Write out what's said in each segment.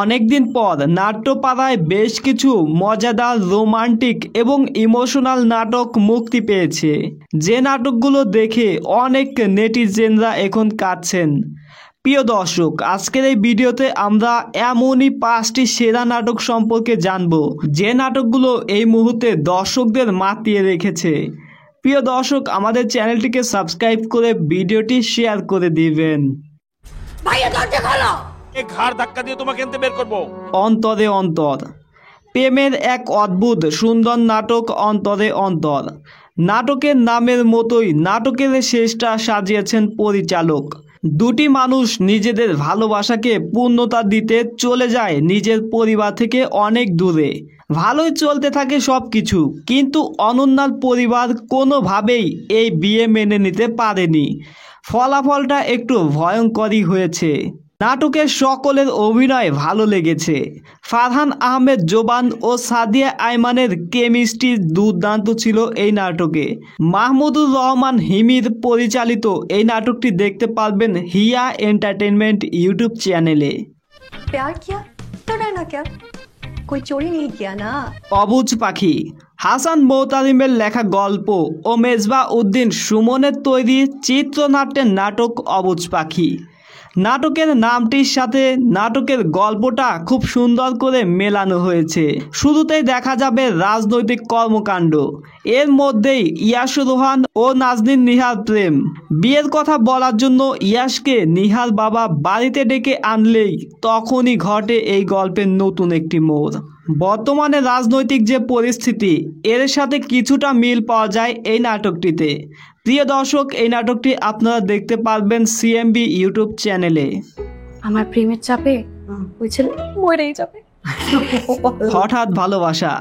অনেকদিন পর নাট্যপাড়ায় বেশ কিছু মজাদার রোমান্টিক এবং ইমোশনাল নাটক মুক্তি পেয়েছে, যে নাটকগুলো দেখে অনেক নেটিজেনরা এখন কাঁদছেন। প্রিয় দর্শক, আজকের এই ভিডিওতে আমরা এমনই 5টি সেরা নাটক সম্পর্কে জানব, যে নাটকগুলো এই মুহূর্তে দর্শকদের মাতিয়ে রেখেছে। প্রিয় দর্শক, আমাদের চ্যানেলটিকে সাবস্ক্রাইব করে ভিডিওটি শেয়ার করে দিবেন। ঘাড় ধাক্কা দিয়ে তোমাকে এনতে বের করব। অন্তরে অন্তর, প্রেমের এক অদ্ভুত সুন্দর নাটক অন্তরে অন্তর। নাটকের নামের মতোই নাটকের শেষটা সাজিয়েছেন পরিচালক। দুটি মানুষ নিজেদের ভালোবাসাকে পূর্ণতা দিতে চলে যায় নিজের পরিবার থেকে অনেক দূরে। ভালোই চলতে থাকে সব কিছু, কিন্তু অনন্যার পরিবার কোনোভাবেই এই বিয়ে মেনে নিতে পারেনি। ফলাফলটা একটু ভয়ঙ্করই হয়েছে। নাটকের সকলের অভিনয় ভালো লেগেছে। ফারহান আহমেদ জোবান ও সাদিয়া আইমানের কেমিস্ট্রি দুর্দান্ত ছিল এই নাটকে। মাহমুদুর রহমান হিমির পরিচালিত এই নাটকটি দেখতে পারবেন হিয়া এন্টারটেনমেন্ট ইউটিউব চ্যানেলে। प्यार किया तो डरना क्या, कोई चोरी नहीं किया ना। অবুঝ পাখি, হাসান মোতালিমের লেখা গল্প ও মেজবা উদ্দিন সুমনের তৈরি চিত্রনাট্যের নাটক অবুঝ পাখি। নাটকের নামটির সাথে নাটকের গল্পটা খুব সুন্দর করে মেলানো হয়েছে। শুরুতেই দেখা যাবে রাজনৈতিক কর্মকাণ্ড, এর মধ্যেই ইয়াসুর রোহান ও নাজনীন নিহার প্রেম। বিয়ের কথা বলার জন্য ইয়াসকে নিহার বাবা বাড়িতে ডেকে আনলেই তখনই ঘটে এই গল্পের নতুন একটি মোড়। বর্তমানে রাজনৈতিক যে পরিস্থিতি, এর সাথে কিছুটা মিল পাওয়া যায় এই নাটকটিতে। প্রিয় দর্শক, এই নাটকটি আপনারা দেখতে পারবেন সিএমবি ইউটিউব চ্যানেলে। আমার প্রেমের চাপে ওই ছেলে মরেই যাবে। হঠাৎ ভালোবাসা,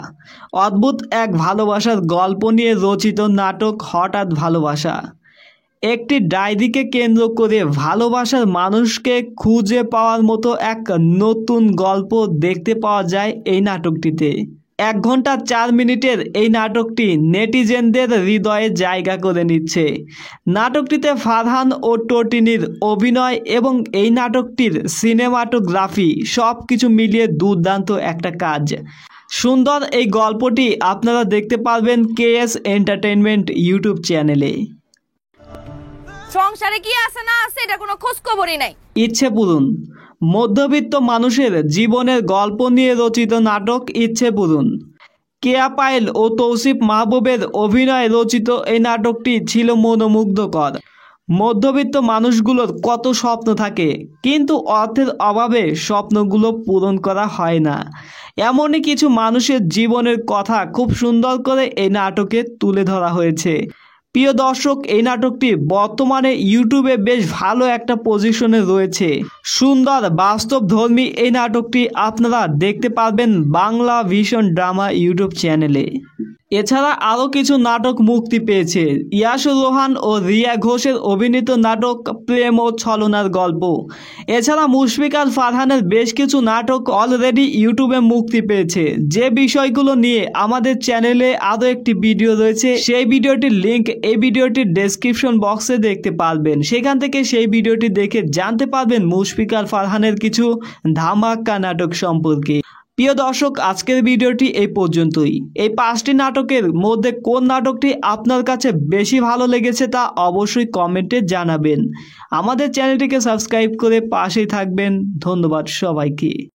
অদ্ভুত এক ভালোবাসার গল্প নিয়ে রচিত নাটক হঠাৎ ভালোবাসা। একটি ডায়েরিকে কেন্দ্র করে ভালোবাসার মানুষকে খুঁজে পাওয়ার মতো এক নতুন গল্প দেখতে পাওয়া যায় এই নাটকটিতে। 1 ঘন্টা 4 মিনিটের এই নাটকটি নেটিজেনদের হৃদয়ে জায়গা করে নিচ্ছে। নাটকটিতে ফারহান ও টটিনির অভিনয় এবং এই নাটকটির সিনেমাটোগ্রাফি সব কিছু মিলিয়ে দুর্দান্ত একটা কাজ। সুন্দর এই গল্পটি আপনারা দেখতে পারবেন কেএস এন্টারটেনমেন্ট ইউটিউব চ্যানেলে। সংসারে কি আছে না আছে এটা কোনো খোঁজ খবরই নাই। ইচ্ছে পূরণ, মধ্যবিত্ত মানুষের জীবনের গল্প নিয়ে রচিত নাটক ইচ্ছে পূরণ। কেয়া পায়েল ও তৌসিফ মাহবুবের অভিনয়ে রচিত এই নাটকটি ছিল মনোমুগ্ধকর। মধ্যবিত্ত মানুষগুলোর কত স্বপ্ন থাকে, কিন্তু অর্থের অভাবে স্বপ্নগুলো পূরণ করা হয় না। এমনই কিছু মানুষের জীবনের কথা খুব সুন্দর করে এই নাটকে তুলে ধরা হয়েছে। প্রিয় দর্শক, এই নাটকটি বর্তমানে ইউটিউবে বেশ ভালো একটা পজিশনে রয়েছে। সুন্দর বাস্তবধর্মী এই নাটকটি আপনারা দেখতে পারবেন বাংলা ভিশন ড্রামা ইউটিউব চ্যানেলে। এছাড়া আরও কিছু নাটক মুক্তি পেয়েছে। ইয়াসুর রোহান ও রিয়া ঘোষের অভিনীত নাটক প্রেম ও ছলনার গল্প। এছাড়া মুশফিকার ফারহানের বেশ কিছু নাটক অলরেডি ইউটিউবে মুক্তি পেয়েছে। যে বিষয়গুলো নিয়ে আমাদের চ্যানেলে আরও একটি ভিডিও রয়েছে, সেই ভিডিওটির লিঙ্ক এই ভিডিওটির ডেসক্রিপশন বক্সে দেখতে পারবেন। সেখান থেকে সেই ভিডিওটি দেখে জানতে পারবেন মুশফিকার ফারহানের কিছু ধামাকা নাটক সম্পর্কে। প্রিয় দর্শক, আজকের ভিডিওটি এই পর্যন্তই। এই 5টি নাটকের মধ্যে কোন নাটকটি আপনার কাছে বেশি ভালো লেগেছে তা অবশ্যই কমেন্টে জানাবেন। আমাদের চ্যানেলটিকে সাবস্ক্রাইব করে পাশেই থাকবেন। ধন্যবাদ সবাইকে।